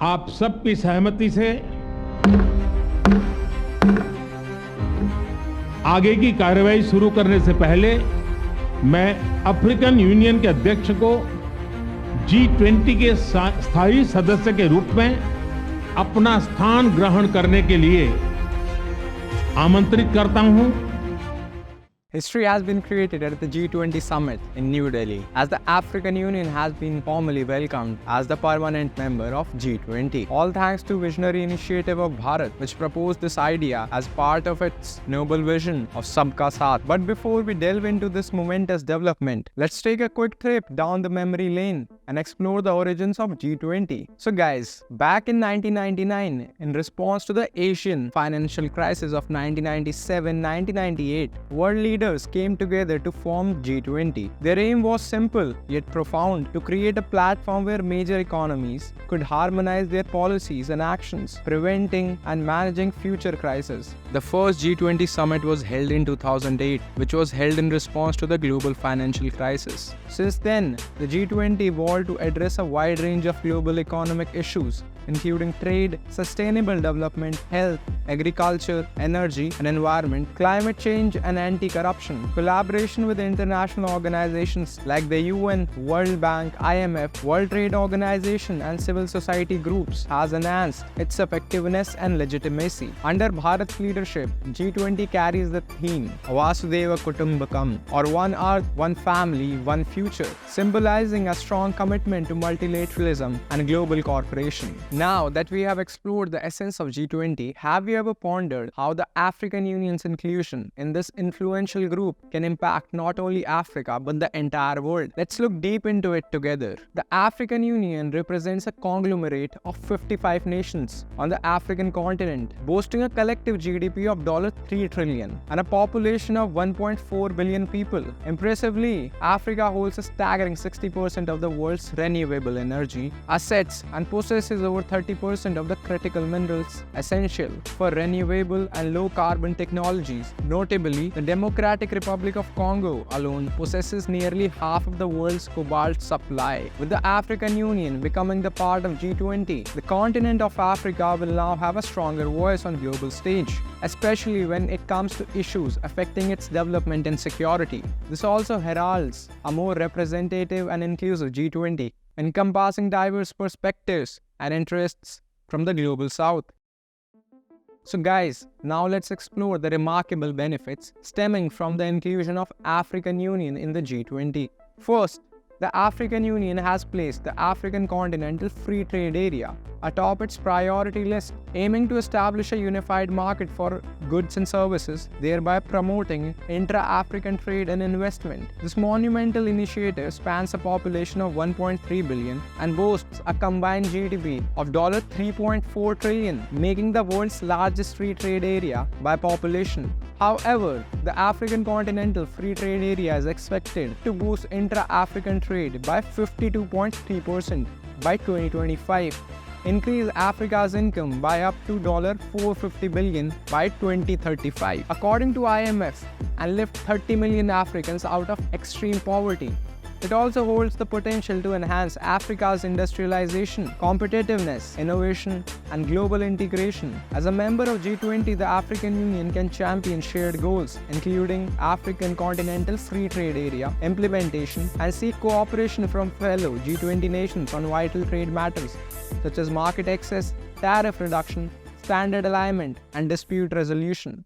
आप सबकी सहमति से आगे की कार्रवाई शुरू करने से पहले मैं अफ्रीकन यूनियन के अध्यक्ष को G20 के स्थायी सदस्य के रूप में अपना स्थान ग्रहण करने के लिए आमंत्रित करता हूं। History has been created at the G20 summit in New Delhi, as the African Union has been formally welcomed as the permanent member of G20. All thanks to visionary initiative of Bharat, which proposed this idea as part of its noble vision of Sabka Saath. But before we delve into this momentous development, let's take a quick trip down the memory lane and explore the origins of G20. So guys, back in 1999, in response to the Asian financial crisis of 1997-1998, world leaders came together to form G20. Their aim was simple yet profound: to create a platform where major economies could harmonize their policies and actions, preventing and managing future crises. The first G20 summit was held in 2008, which was held in response to the global financial crisis. Since then, the G20 evolved to address a wide range of global economic issues, including trade, sustainable development, health, agriculture, energy and environment, climate change and anti-corruption. Collaboration with international organizations like the UN, World Bank, IMF, World Trade Organization and civil society groups has enhanced its effectiveness and legitimacy. Under Bharat's leadership, G20 carries the theme Vasudhaiva Kutumbakam, or One Earth, One Family, One Future, symbolizing a strong commitment to multilateralism and global cooperation. Now that we have explored the essence of G20, have you ever pondered how the African Union's inclusion in this influential group can impact not only Africa but the entire world? Let's look deep into it together. The African Union represents a conglomerate of 55 nations on the African continent, boasting a collective GDP of $3 trillion and a population of 1.4 billion people. Impressively, Africa holds a staggering 60% of the world's renewable energy assets and possesses over 30% of the critical minerals essential for renewable and low-carbon technologies. Notably, the Democratic Republic of Congo alone possesses nearly half of the world's cobalt supply. With the African Union becoming the part of G20, the continent of Africa will now have a stronger voice on global stage, especially when it comes to issues affecting its development and security. This also heralds a more representative and inclusive G20, encompassing diverse perspectives and interests from the global south. So guys, now let's explore the remarkable benefits stemming from the inclusion of African Union in the G20. First, the African Union has placed the African Continental Free Trade Area atop its priority list, aiming to establish a unified market for goods and services, thereby promoting intra-African trade and investment. This monumental initiative spans a population of 1.3 billion and boasts a combined GDP of $3.4 trillion, making the world's largest free trade area by population. However, the African Continental Free Trade Area is expected to boost intra-African trade by 52.3% by 2025, increase Africa's income by up to $450 billion by 2035, according to IMF, and lift 30 million Africans out of extreme poverty. It also holds the potential to enhance Africa's industrialization, competitiveness, innovation, and global integration. As a member of G20, the African Union can champion shared goals, including African Continental Free Trade Area implementation, and seek cooperation from fellow G20 nations on vital trade matters such as market access, tariff reduction, standard alignment, and dispute resolution.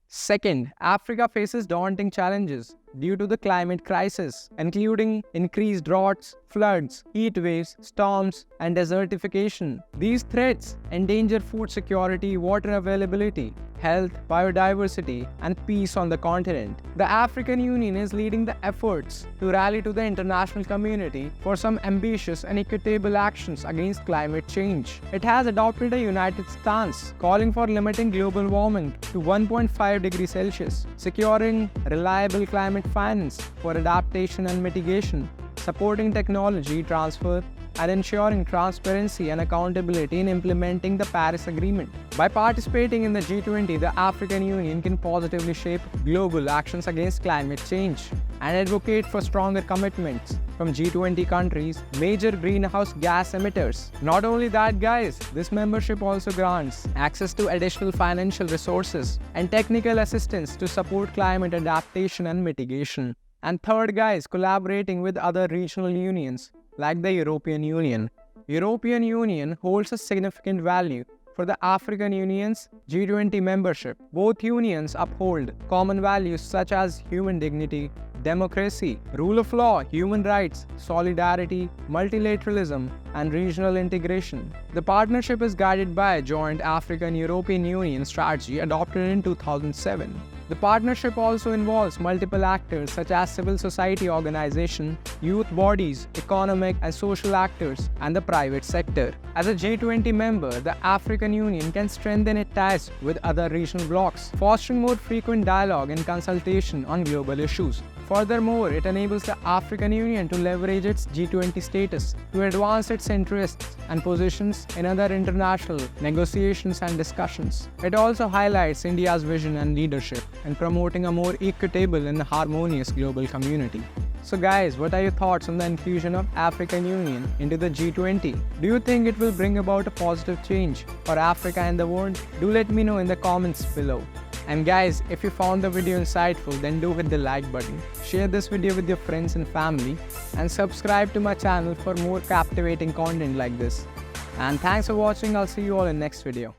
Second, Africa faces daunting challenges due to the climate crisis, including increased droughts, floods, heat waves, storms, and desertification. These threats endanger food security, water availability, health, biodiversity, and peace on the continent. The African Union is leading the efforts to rally to the international community for some ambitious and equitable actions against climate change. It has adopted a united stance, calling for limiting global warming to 1.5 degrees Celsius, securing reliable climate finance for adaptation and mitigation, supporting technology transfer and ensuring transparency and accountability in implementing the Paris Agreement. By participating in the G20, the African Union can positively shape global actions against climate change and advocate for stronger commitments from G20 countries, major greenhouse gas emitters. Not only that, guys, this membership also grants access to additional financial resources and technical assistance to support climate adaptation and mitigation. And third, guys, collaborating with other regional unions like the European Union. European Union holds a significant value for the African Union's G20 membership. Both unions uphold common values such as human dignity, democracy, rule of law, human rights, solidarity, multilateralism, and regional integration. The partnership is guided by a joint African-European Union strategy adopted in 2007. The partnership also involves multiple actors such as civil society organizations, youth bodies, economic and social actors, and the private sector. As a G20 member, the African Union can strengthen its ties with other regional blocs, fostering more frequent dialogue and consultation on global issues. Furthermore, it enables the African Union to leverage its G20 status to advance its interests and positions in other international negotiations and discussions. It also highlights India's vision and leadership in promoting a more equitable and harmonious global community. So guys, what are your thoughts on the inclusion of African Union into the G20? Do you think it will bring about a positive change for Africa and the world? Do let me know in the comments below. And guys, if you found the video insightful, then do hit the like button, share this video with your friends and family, and subscribe to my channel for more captivating content like this. And thanks for watching. I'll see you all in next video.